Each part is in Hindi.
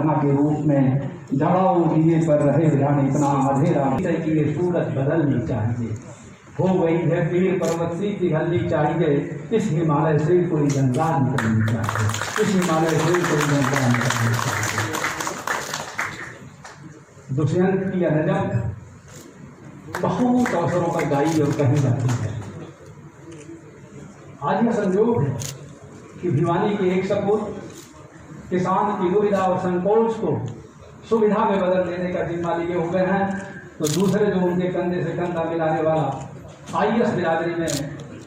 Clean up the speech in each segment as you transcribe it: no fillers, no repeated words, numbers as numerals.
राना के रूप में जलाओ दिए पर रहे जाने इतना अंधेरा कि ये सूरत बदलनी चाहिए। हो गई है पीर पर्वत सी पिघलनी चाहिए, इस हिमालय से कोई गंगा निकलनी चाहिए, इस हिमालय से कोई गंगा निकलनी चाहिए। दुष्यंत की यह नज़म बहुत अवसरों पर गाई और कही जाती है। आज यह संयोग है कि भिवानी के एक सपूत किसान की दुविधा और संकोच को सुविधा में बदल देने का जिम्मा लिए हुए हैं, तो दूसरे जो उनके कंधे से कंधा मिलाने वाला आईएएस बिरादरी में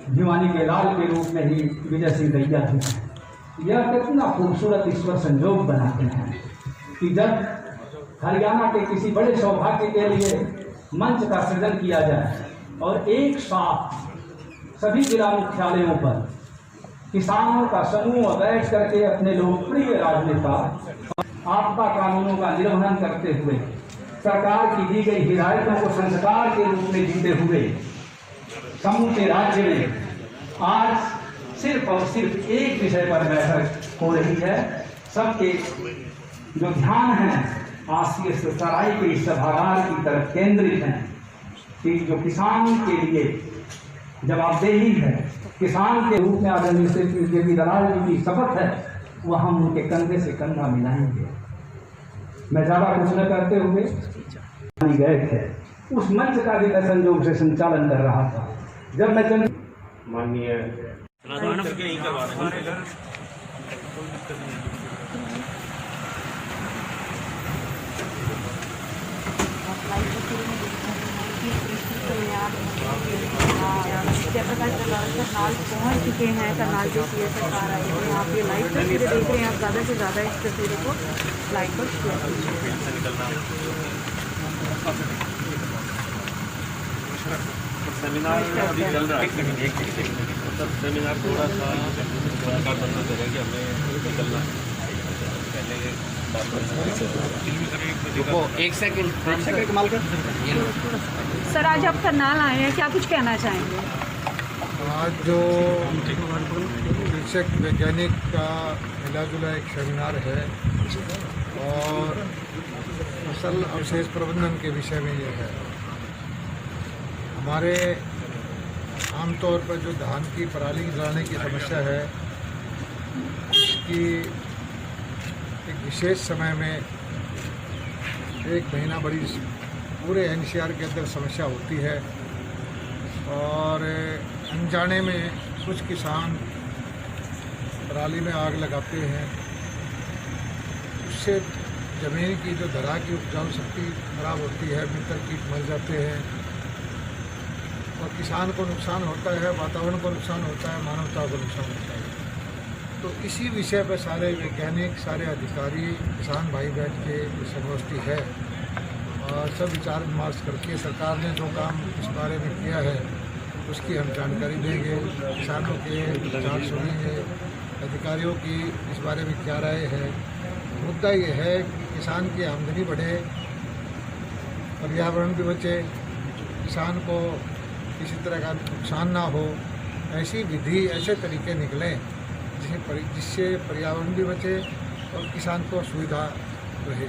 भिवानी के लाल के रूप में ही विजय सिंह दैया जी हैं। यह कितना खूबसूरत ईश्वर संयोग बनाते हैं कि जब हरियाणा के किसी बड़े सौभाग्य के लिए मंच का सृजन किया जाए और एक साथ सभी जिला मुख्यालयों पर किसानों का समूह बैठ करके अपने लोकप्रिय राजनेता आपदा कानूनों का निर्वहन करते हुए सरकार की दी गई हिदायतों को संस्कार के रूप में जीते हुए समूचे राज्य में आज सिर्फ और सिर्फ एक विषय पर बैठक हो रही है। सबके जो ध्यान है आसिया से सराय के इस सभागार की तरफ केंद्रित है कि जो किसान के लिए जवाबदेही है, किसान के रूप में आदरणीय श्री जेपी दलाल जी की शपथ है, वह हम उनके कंधे से कंधा मिलाएंगे। मैं ज़्यादा कुछ न करते हुए गए थे, उस मंच का भी मैं संयोग से संचालन कर रहा था। जब मैं माननीय जयप्रकाश करनाल पहुँच चुके हैं। करनाल जो सी सरकार आई है, यहाँ पे लाइव तस्वीरें देख रहे हैं आप। ज़्यादा से ज़्यादा इस तस्वीरों को लाइक और शेयर कीजिए। सेमिनार अभी चल रहा है, मतलब सेमिनार थोड़ा सा सरकार बनना करेगी, हमें निकलना पहले एक सेकंड कमाल कर। सर आज आप करनाल आए हैं, क्या कुछ कहना चाहेंगे? आज जो कृषक वैज्ञानिक का मिला जुला एक सेमिनार है और फसल अवशेष प्रबंधन के विषय में ये है। हमारे आमतौर पर जो धान की पराली जलाने की समस्या है, इसकी एक विशेष समय में एक महीना बड़ी पूरे एनसीआर के अंदर समस्या होती है और अनजाने में कुछ किसान पराली में आग लगाते हैं। उससे ज़मीन की जो धरा की उपजाऊ शक्ति खराब होती है, मित्र कीट मर जाते हैं और किसान को नुकसान होता है, वातावरण को नुकसान होता है, मानवता को नुकसान होता है। तो इसी विषय पर सारे वैज्ञानिक, सारे अधिकारी, किसान भाई बैठ के संगोष्ठी है और सब विचार विमर्श करके सरकार ने जो काम इस बारे में किया है उसकी हम जानकारी देंगे, किसानों के विचार सुनेंगे, अधिकारियों की इस बारे में क्या राय है। मुद्दा ये है कि किसान की आमदनी बढ़े, पर्यावरण भी बचे, किसान को किसी तरह का नुकसान ना हो, ऐसी विधि, ऐसे तरीके निकलें जिससे पर्यावरण भी बचे और किसान को सुविधा रहे।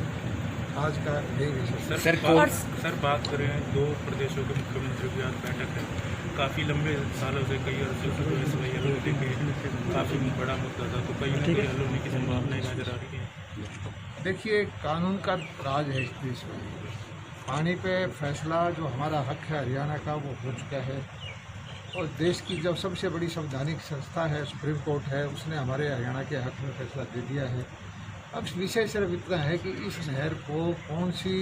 आज का यही विषय। सर बात करें, दो प्रदेशों के मुख्यमंत्रियों की आज बैठक है। काफ़ी लंबे सालों से कई अर्जों से इस वजह लेके काफ़ी बड़ा मुद्दा था, तो कहीं ना कहीं हल होने की संभावनाएं नजर आ रही है। देखिए, कानून का राज है इस देश में। पानी पे फैसला जो हमारा हक है हरियाणा का, वो हो चुका है और देश की जब सबसे बड़ी संवैधानिक संस्था है सुप्रीम कोर्ट है, उसने हमारे हरियाणा के हक में फैसला दे दिया है। अब विषय सिर्फ इतना है कि इस नहर को कौन सी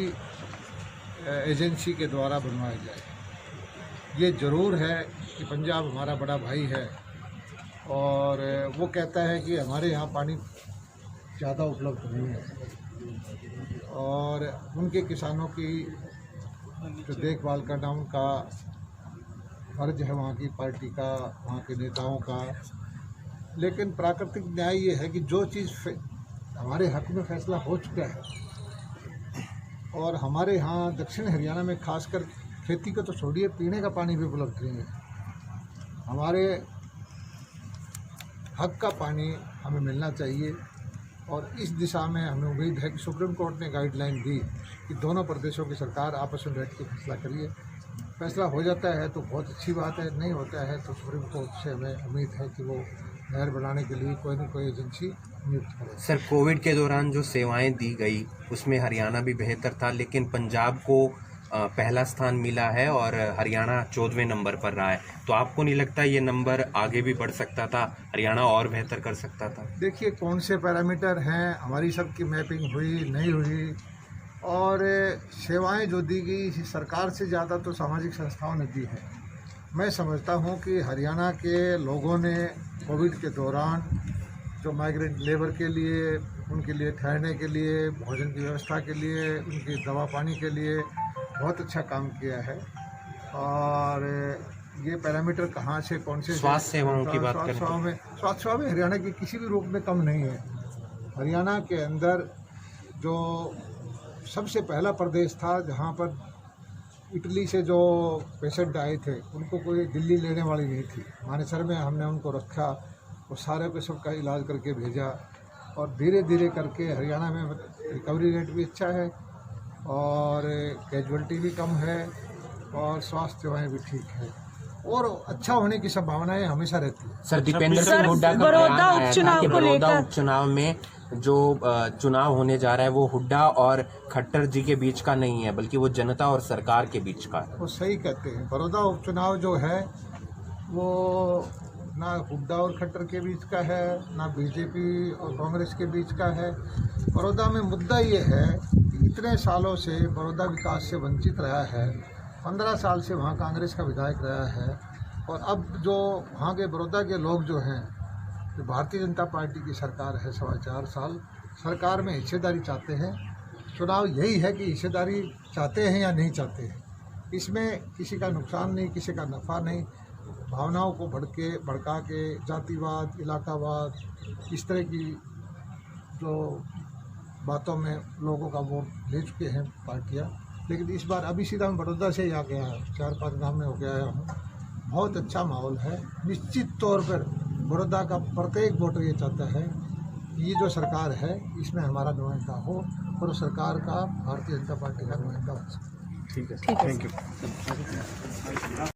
एजेंसी के द्वारा बनवाया जाए। ये ज़रूर है कि पंजाब हमारा बड़ा भाई है और वो कहता है कि हमारे यहाँ पानी ज़्यादा उपलब्ध नहीं है और उनके किसानों की जो देखभाल करना उनका फर्ज है, वहाँ की पार्टी का, वहाँ के नेताओं का। लेकिन प्राकृतिक न्याय ये है कि जो चीज़ हमारे हक में फैसला हो चुका है और हमारे यहाँ दक्षिण हरियाणा में खासकर खेती को तो छोड़िए, पीने का पानी भी उपलब्ध नहीं है। हमारे हक का पानी हमें मिलना चाहिए और इस दिशा में हमें उम्मीद है कि सुप्रीम कोर्ट ने गाइडलाइन दी कि दोनों प्रदेशों की सरकार आपस में बैठ के फैसला करिए। फैसला हो जाता है तो बहुत अच्छी बात है, नहीं होता है तो सुप्रीम कोर्ट से हमें उम्मीद है कि वो नहर बनाने के लिए कोई न कोई एजेंसी नियुक्त करे। सर, कोविड के दौरान जो सेवाएं दी गई उसमें हरियाणा भी बेहतर था, लेकिन पंजाब को पहला स्थान मिला है और हरियाणा 14वें नंबर पर रहा है। तो आपको नहीं लगता ये नंबर आगे भी बढ़ सकता था, हरियाणा और बेहतर कर सकता था? देखिए कौन से पैरामीटर हैं, हमारी सबकी मैपिंग हुई नहीं हुई, और सेवाएं जो दी गई सरकार से ज़्यादा तो सामाजिक संस्थाओं ने दी है। मैं समझता हूं कि हरियाणा के लोगों ने कोविड के दौरान जो माइग्रेंट लेबर के लिए, उनके लिए ठहरने के लिए, भोजन की व्यवस्था के लिए, उनकी दवा पानी के लिए बहुत अच्छा काम किया है। और ये पैरामीटर कहाँ से कौन से स्वास्थ्य सेवाओं की बात करें, स्वास्थ्य सेवा में हरियाणा की किसी भी रूप में कम नहीं है। हरियाणा के अंदर जो सबसे पहला प्रदेश था जहाँ पर इटली से जो पेशेंट आए थे उनको कोई दिल्ली लेने वाली नहीं थी, मानेसर में हमने उनको रखा और सारे पे सबका इलाज करके भेजा, और धीरे धीरे करके हरियाणा में रिकवरी रेट भी अच्छा है और कैजुअलिटी भी कम है और स्वास्थ्य सेवाएँ भी ठीक है और अच्छा होने की संभावनाएं हमेशा रहती है। सर, दीपेंद्र सिंह हुड्डा का बयान आया था कि बड़ौदा उपचुनाव में जो चुनाव होने जा रहा है वो हुड्डा और खट्टर जी के बीच का नहीं है, बल्कि वो जनता और सरकार के बीच का है। वो सही कहते हैं। बड़ौदा उपचुनाव जो है वो ना हुड्डा और खट्टर के बीच का है, ना बीजेपी और कांग्रेस के बीच का है। बड़ौदा में मुद्दा ये है कि इतने सालों से बड़ौदा विकास से वंचित रहा है, 15 साल से वहाँ कांग्रेस का विधायक रहा है, और अब जो वहाँ के बड़ौदा के लोग जो हैं, तो भारतीय जनता पार्टी की सरकार है 4.25 साल, सरकार में हिस्सेदारी चाहते हैं। चुनाव यही है कि हिस्सेदारी चाहते हैं या नहीं चाहते हैं, इसमें किसी का नुकसान नहीं, किसी का नफ़ा नहीं। भावनाओं को भड़का के जातिवाद, इलाकावाद, इस तरह की जो बातों में लोगों का वोट ले चुके हैं पार्टियां। लेकिन इस बार अभी सीधा मैं बड़ौदा से ही आ गया, 4-5 गाँव में हो गया हूँ, बहुत अच्छा माहौल है। निश्चित तौर पर बड़ौदा का प्रत्येक वोटर ये चाहता है कि ये जो सरकार है इसमें हमारा नुमाइंदा हो और सरकार का भारतीय जनता पार्टी का नुमाइंदा हो। ठीक है, थैंक यू।